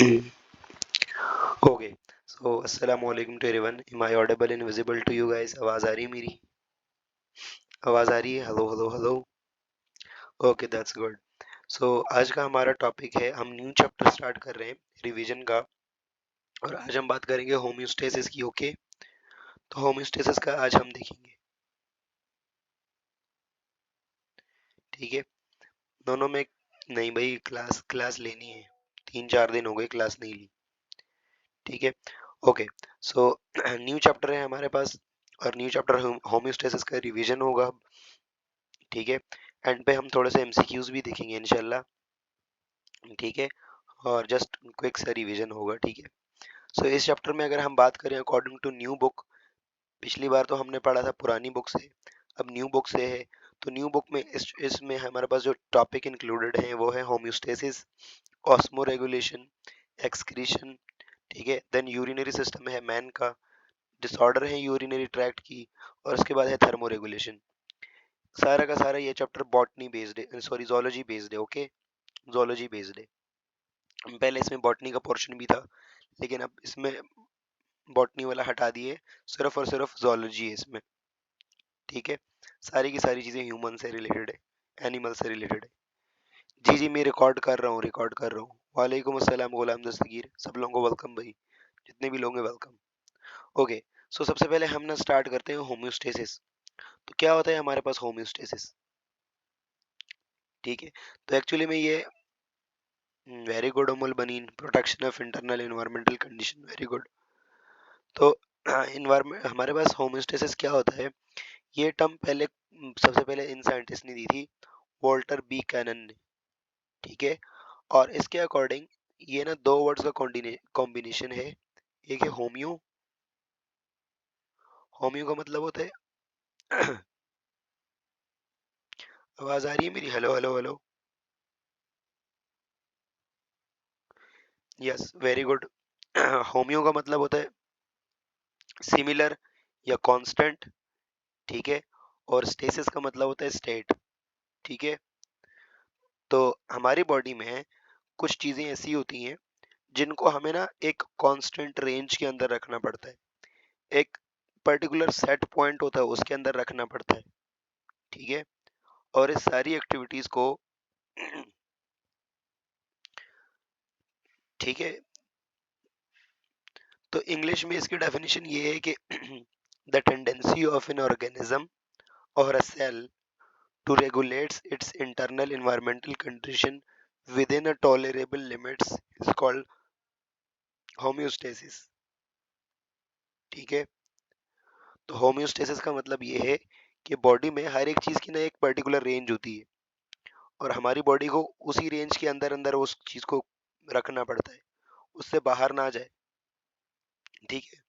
Okay so अस्सलाम वालेकुम to everyone. Am I audible and visible to you guys? आवाज आ रही है मेरी? आवाज आ रही है? Hello hello hello. Okay that's good. So आज का हमारा टॉपिक है, हम न्यू चैप्टर स्टार्ट कर रहे हैं रिवीजन का। और आज हम बात करेंगे होम्योस्टेसिस की। ओके, तो होम्योस्टेसिस का आज हम देखेंगे। ठीक है, दोनों में। नहीं भाई, क्लास क्लास लेनी है। 3-4 दिन हो गए क्लास नहीं ली। ठीक है। ओके, सो न्यू चैप्टर है हमारे पास, और न्यू चैप्टर होम्योस्टेसिस का रिवीजन होगा। ठीक है, एंड पे हम थोड़े से एमसीक्यूज भी देखेंगे इंशाल्लाह। ठीक है, और जस्ट क्विक सा रिवीजन होगा। ठीक है, सो इस चैप्टर में अगर हम बात करें अकॉर्डिंग टू न्यू बुक, पिछली बार तो हमने पढ़ा था पुरानी बुक से, अब न्यू बुक से है। तो न्यू बुक में इसमें हमारे पास जो टॉपिक इंक्लूडेड है वो है होम्योस्टेसिस, ऑस्मो रेगुलेशन, एक्सक्रीशन। ठीक है, देन यूरिनरी सिस्टम है मैन का, डिसऑर्डर है यूरिनरी ट्रैक्ट की, और उसके बाद है थर्मो रेगुलेशन। सारा का सारा ये चैप्टर बॉटनी बेस्ड है, सॉरी जोलॉजी बेस्ड है। ओके, जोलॉजी बेस्ड है। पहले इसमें बॉटनी का पोर्शन भी था, लेकिन अब इसमें बॉटनी वाला हटा दिए, सिर्फ और सिर्फ जोलॉजी है इसमें। ठीक है, सारी की सारी चीज़ें ह्यूमन से रिलेटेड है, एनिमल से रिलेटेड है। जी जी, मैं रिकॉर्ड कर रहा हूँ, रिकॉर्ड कर रहा हूँ। वालेकुम अस्सलाम गुलाम दस्तगीर, सब लोगों को वेलकम भाई, जितने भी लोग हैं वेलकम। ओके, सो सबसे पहले हम ना स्टार्ट करते हैं होम्योस्टेसिस। तो क्या होता है हमारे पास होम्योस्टेसिस? ठीक है, तो एक्चुअली में ये वेरी गुड अमुल बनीन, protection of internal environmental condition, very good. तो इन्वायरमेंट हमारे पास होम्योस्टेसिस क्या होता है, ये टर्म पहले सबसे पहले इन साइंटिस्ट ने दी थी, वॉल्टर बी कैनन ने। ठीक है, और इसके अकॉर्डिंग ये ना दो वर्ड्स का कॉम्बिनेशन है। एक है होम्यो, होम्यो का मतलब होता है आवाज आ रही है मेरी? Hello hello hello. Yes, very good. Homeo का मतलब होता है सिमिलर या कांस्टेंट। ठीक है, और स्टेसिस का मतलब होता है स्टेट। ठीक है, तो हमारी बॉडी में कुछ चीजें ऐसी होती हैं जिनको हमें ना एक कांस्टेंट रेंज के अंदर रखना पड़ता है, एक पर्टिकुलर सेट पॉइंट होता है उसके अंदर रखना पड़ता है। ठीक है, और इस सारी एक्टिविटीज को ठीक है, तो इंग्लिश में इसकी डेफिनेशन ये है कि the tendency of an organism और अ cell to regulates its internal environmental condition within a tolerable limits is called homeostasis। ठीक है, तो होम्योस्टेसिस का मतलब ये है कि बॉडी में हर एक चीज की ना एक पर्टिकुलर रेंज होती है, और हमारी बॉडी को उसी रेंज के अंदर अंदर उस चीज को रखना पड़ता है, उससे बाहर ना जाए। ठीक है,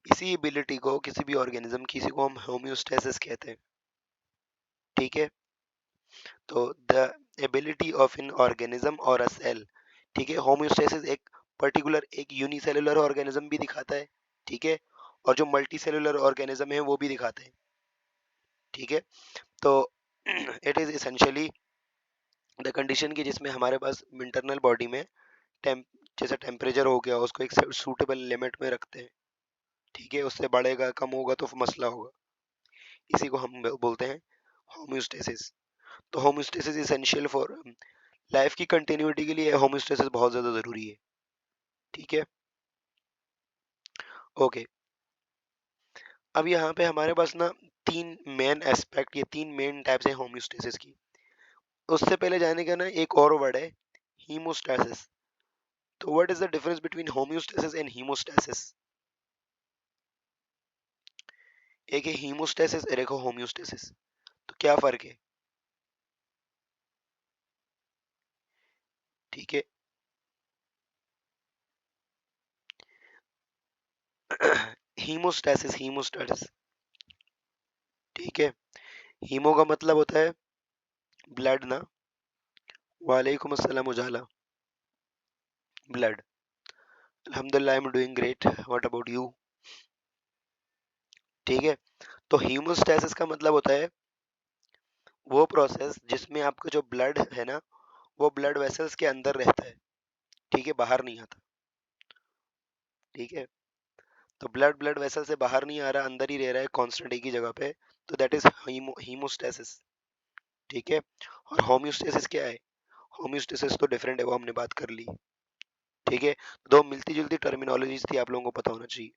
इसी एबिलिटी को किसी भी ऑर्गेनिज्म, किसी को हम होम्योस्टेसिस कहते हैं। ठीक है, तो the ability of an organism और अ सेल। ठीक है, होम्योस्टेसिस एक पर्टिकुलर एक यूनिसेलुलर ऑर्गेनिज्म भी दिखाता है। ठीक है, और जो मल्टी सेलुलर ऑर्गेनिज्म है वो भी दिखाते हैं। ठीक है, तो it is essentially the condition की जिसमें हमारे पास इंटरनल बॉडी में टेम्प जैसा टेम्परेचर हो गया उसको एक सूटेबल लिमिट में रखते हैं। ठीक है, उससे बढ़ेगा कम होगा तो मसला होगा, इसी को हम बोलते हैं होम्योस्टेसिस। तो होम्योस्टेसिस इसेंशियल फॉर लाइफ की कंटिन्यूटी के लिए होम्योस्टेसिस बहुत ज़्यादा ज़रूरी है। ठीक है, ओके। अब यहाँ पे हमारे पास ना तीन मेन एस्पेक्ट, ये तीन मेन टाइप्स हैं होम्योस्टेसिस की। उससे पहले जाने का ना एक और वर्ड है, हीमोस्टेसिस। तो what is the difference between homeostasis and haemostasis? एक है हीमोस्टेसिस और एक है होम्योस्टेसिस, तो क्या फर्क है? ठीक है, हीमोस्टेसिस, हीमोस्टेसिस। ठीक है, हीमो का मतलब होता है ब्लड ना। वालेकुम अस्सलाम उजाला। ब्लड, अल्हम्दुलिल्लाह I am doing great, what about you? ठीक है, तो हीमोस्टेसिस का मतलब होता है वो प्रोसेस जिसमें आपका जो ब्लड है ना, वो ब्लड वेसल्स के अंदर रहता है। ठीक है, बाहर नहीं आता। ठीक है, तो ब्लड ब्लड वेसल से बाहर नहीं आ रहा, अंदर ही रह रहा है कांस्टेंट एक ही जगह पे, तो दैट इज हीमोस्टेसिस। ठीक है, और होम्योस्टेसिस क्या है? होम्योस्टेसिस तो डिफरेंट है, वो हमने बात कर ली। ठीक है, दो मिलती जुलती टर्मिनोलॉजीज थी, आप लोगों को पता होना चाहिए।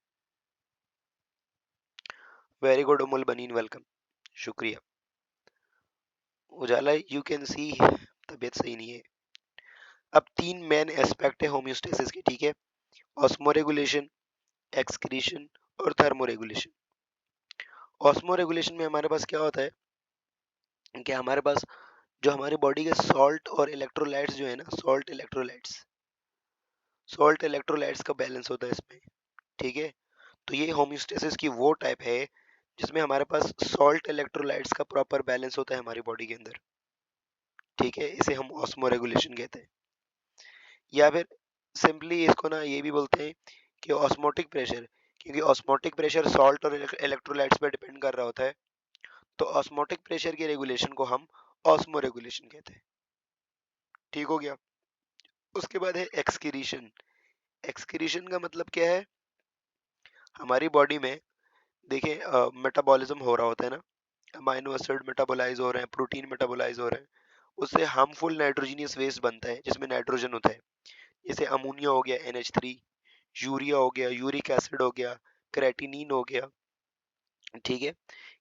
वेरी गुड उमुल बनीन, वेलकम, शुक्रिया। उजाला, यू कैन सी तबीयत सही नहीं है। अब तीन मेन एस्पेक्ट है होम्योस्टेसिस के, ठीक है, ऑस्मोरेगुलेशन, एक्सक्रीशन और थर्मोरेगुलेशन। ऑस्मोरेगुलेशन में हमारे पास क्या होता है कि हमारे पास जो हमारी बॉडी के सॉल्ट और इलेक्ट्रोलाइट्स जो है ना, सॉल्ट इलेक्ट्रोलाइट्स का बैलेंस होता है इसमें। ठीक है, तो ये होम्योस्टेसिस की वो टाइप है जिसमें हमारे पास सॉल्ट इलेक्ट्रोलाइट्स का प्रॉपर बैलेंस होता है हमारी बॉडी के अंदर। ठीक है, इसे हम ऑस्मोरेगुलेशन कहते हैं, या फिर सिंपली इसको ना ये भी बोलते हैं कि ऑस्मोटिक प्रेशर, क्योंकि ऑस्मोटिक प्रेशर सॉल्ट और इलेक्ट्रोलाइट्स पर डिपेंड कर रहा होता है, तो ऑस्मोटिक प्रेशर के रेगुलेशन को हम ऑस्मोरेगुलेशन कहते हैं। ठीक हो गया। उसके बाद है एक्सक्रीशन। एक्सक्रीशन का मतलब क्या है? हमारी बॉडी में देखिए मेटाबॉलिज्म हो रहा होता है ना, अमाइनो एसिड मेटाबोलाइज हो रहे हैं, प्रोटीन मेटाबोलाइज हो रहे हैं, उससे हार्मफुल नाइट्रोजनियस वेस्ट बनता है जिसमें नाइट्रोजन होता है, जैसे अमोनिया हो गया NH3, यूरिया हो गया, यूरिक एसिड हो गया, क्रेटिनिन हो गया। ठीक है,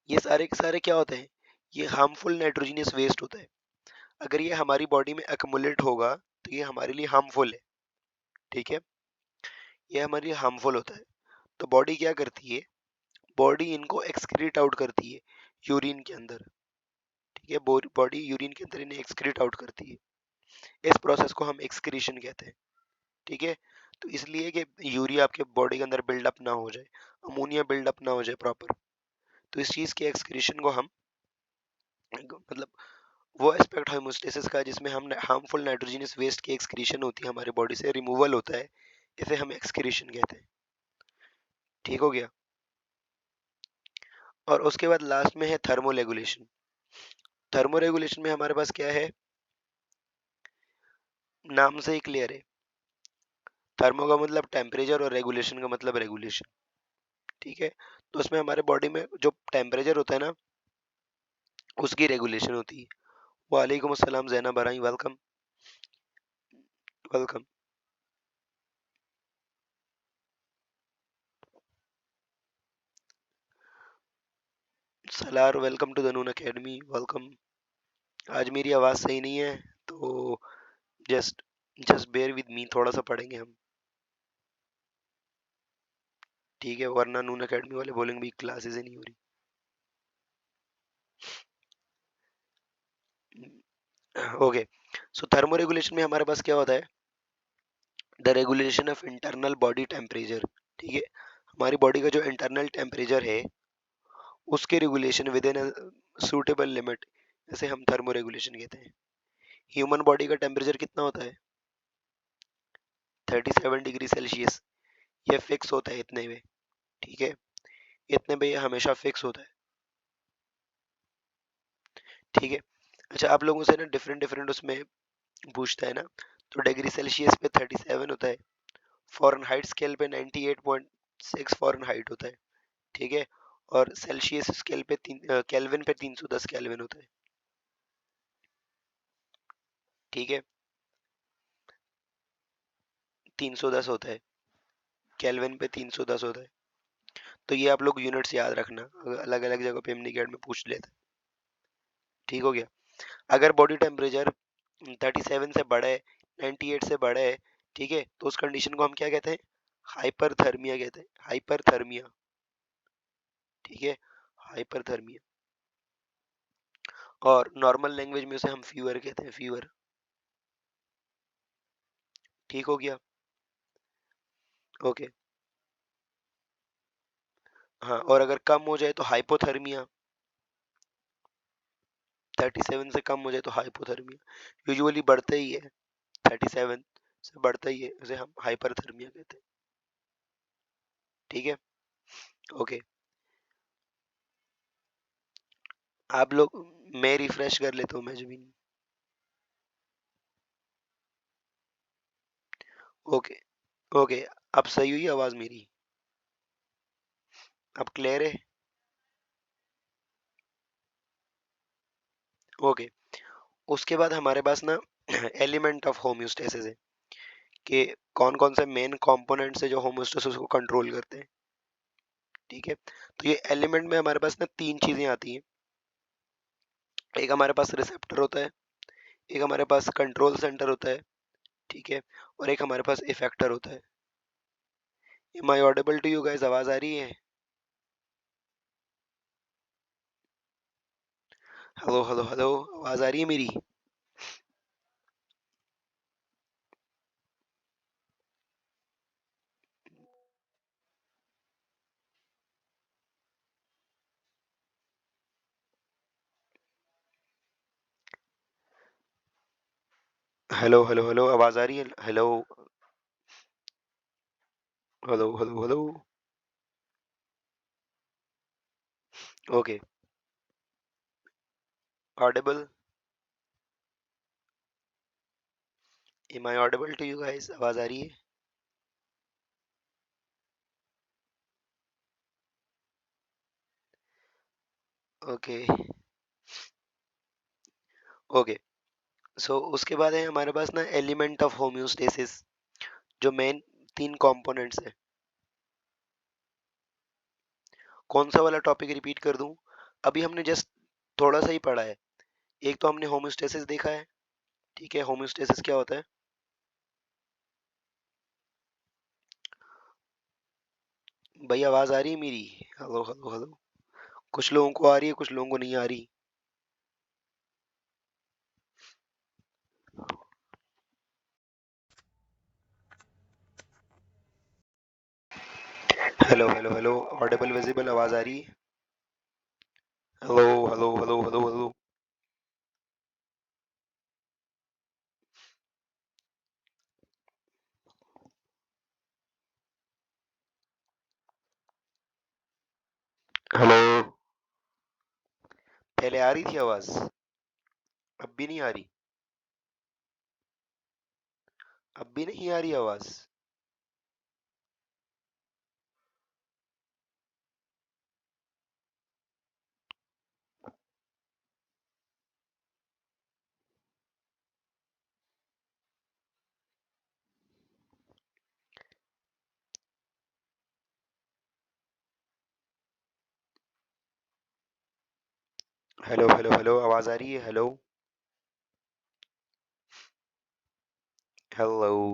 ये सारे के सारे क्या होते हैं? ये हार्मफुल नाइट्रोजनियस वेस्ट होता है। अगर ये हमारी बॉडी में एक्युमुलेट होगा तो ये हमारे लिए हार्मफुल है। ठीक है, ये हमारे लिए हार्मफुल होता है, तो बॉडी क्या करती है? बॉडी इनको एक्सक्रीट आउट करती है यूरिन के अंदर। ठीक है, बॉडी यूरिन के अंदर इन्हें एक्सक्रीट आउट करती है, इस प्रोसेस को हम एक्सक्रीशन कहते हैं। ठीक है, तो इसलिए कि यूरिया आपके बॉडी के अंदर बिल्डअप ना हो जाए, अमोनिया बिल्डअप ना हो जाए प्रॉपर, तो इस चीज़ के एक्सक्रीशन को हम मतलब वो एस्पेक्ट होमोस्टेसिस का जिसमें हम हार्मफुल नाइट्रोजनस वेस्ट की एक्सक्रीशन होती है हमारी बॉडी से, रिमूवल होता है, इसे हम एक्सक्रीशन कहते हैं। ठीक हो गया। और उसके बाद लास्ट में है थर्मोरेगुलेशन। थर्मोरेगुलेशन में हमारे पास क्या है? नाम से ही क्लियर है, थर्मो का मतलब टेम्परेचर और रेगुलेशन का मतलब रेगुलेशन। ठीक है, तो उसमें हमारे बॉडी में जो टेम्परेचर होता है ना, उसकी रेगुलेशन होती है। वालेकुम अस्सलाम Zainab Barai, welcome, welcome. Salar, welcome to the Noon Academy, welcome. आज मेरी आवाज़ सही नहीं है, तो just just bear with me, थोड़ा सा पढ़ेंगे हम। ठीक है, वरना नून अकेडमी वाले बोलेंगे भी क्लासेस ही नहीं हो रही। ओके, सो थर्मोरेगुलेशन में हमारे पास क्या होता है? The regulation of internal body temperature. ठीक है, हमारी बॉडी का जो इंटरनल टेम्परेचर है उसके regulation with in suitable limit, जैसे हम थर्मोरेगुलेशन कहते हैं। ह्यूमन बॉडी का टेम्परेचर कितना होता है? 37 डिग्री सेल्सियस, ये फिक्स होता है इतने में। ठीक है, इतने में ये हमेशा फिक्स होता है। ठीक है, अच्छा आप लोगों से ना डिफरेंट डिफरेंट उसमें पूछता है ना, तो डिग्री सेल्सियस पे 37 होता है, फॉरेनहाइट स्केल पे 98.6 फॉरेनहाइट होता है। ठीक है, और सेल्सियस स्केल पे केल्विन पे 310 केल्विन होता है। ठीक है, 310 होता है, केल्विन पे 310 होता है। तो ये आप लोग यूनिट्स याद रखना, अलग अलग जगह पे एमनी में पूछ लेते हैं। ठीक हो गया। अगर बॉडी टेम्परेचर 37 से बड़ा है, 98 से बड़ा है, ठीक है, तो उस कंडीशन को हम क्या कहते हैं? हाइपरथर्मिया कहते हैं, हाइपरथर्मिया। ठीक है, हाइपरथर्मिया। और नॉर्मल लैंग्वेज में उसे हम फीवर कहते हैं, फीवर। ठीक हो गया। ओके, हाँ, और अगर कम हो जाए तो हाइपोथर्मिया, 37 से कम हो जाए तो हाइपोथर्मिया। यूजुअली बढ़ता ही है, 37 से बढ़ता ही है, उसे हम हाइपरथर्मिया कहते हैं। ठीक है, ओके। आप लोग, मैं रिफ्रेश कर लेता हूँ मैं जमीन। Okay okay. अब सही हुई आवाज मेरी? अब क्लियर है? ओके। उसके बाद हमारे पास ना एलिमेंट ऑफ होम्योस्टेसिस है कि कौन कौन से मेन कंपोनेंट्स है जो होम्योस्टेसिस को कंट्रोल करते हैं। ठीक है, तो ये एलिमेंट में हमारे पास ना तीन चीजें आती हैं। एक हमारे पास रिसेप्टर होता है, एक हमारे पास कंट्रोल सेंटर होता है, ठीक है, और एक हमारे पास इफेक्टर होता है। Am I audible to you guys? आवाज आ रही है? हेलो हेलो हेलो, आवाज आ रही है मेरी? हेलो हेलो हेलो, आवाज आ रही है? Hello hello hello hello. Okay, audible? Am I audible to you guys? आवाज आ रही है? Okay okay. सो उसके बाद है हमारे पास ना एलिमेंट ऑफ होम्योस्टेसिस, जो मेन तीन कंपोनेंट्स है। कौन सा वाला टॉपिक रिपीट कर दूं? अभी हमने जस्ट थोड़ा सा ही पढ़ा है। एक तो हमने होम्योस्टेसिस देखा है, ठीक है, होम्योस्टेसिस क्या होता है? भाई आवाज आ रही है मेरी? Hello hello hello. कुछ लोगों को आ रही है, कुछ लोगों को नहीं आ रही। Hello hello hello, Audible visible, आवाज आ रही है? Hello hello hello hello hello hello. पहले आ रही थी आवाज, अब भी नहीं आ रही? अब भी नहीं आ रही आवाज? हेलो हेलो हेलो, आवाज आ रही है? Hello hello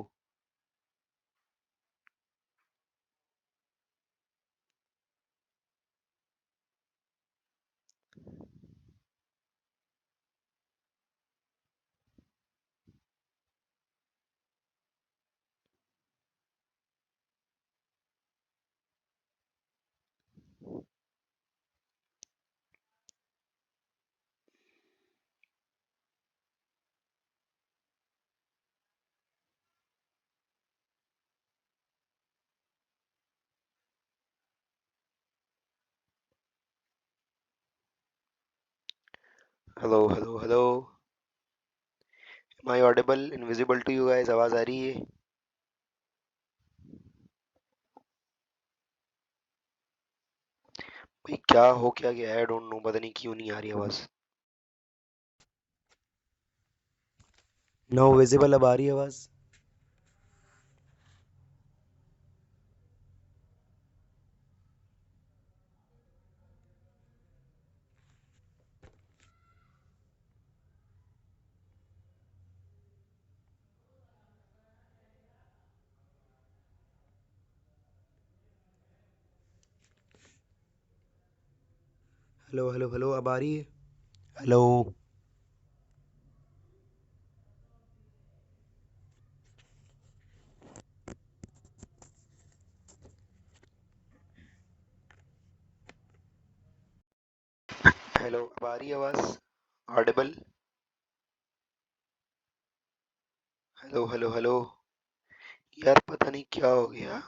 hello hello hello. Am I audible invisible to you guys? आवाज आ रही है? भाई क्या हो क्या गया? आई डोंट नो, पता नहीं क्यों नहीं आ रही आवाज। नो विजिबल, अब आ रही है आवाज? हेलो हेलो हेलो, अब आ रही है? हेलो हेलो, अब आ रही है आवाज? ऑडिबल? Hello hello hello. यार पता नहीं क्या हो गया।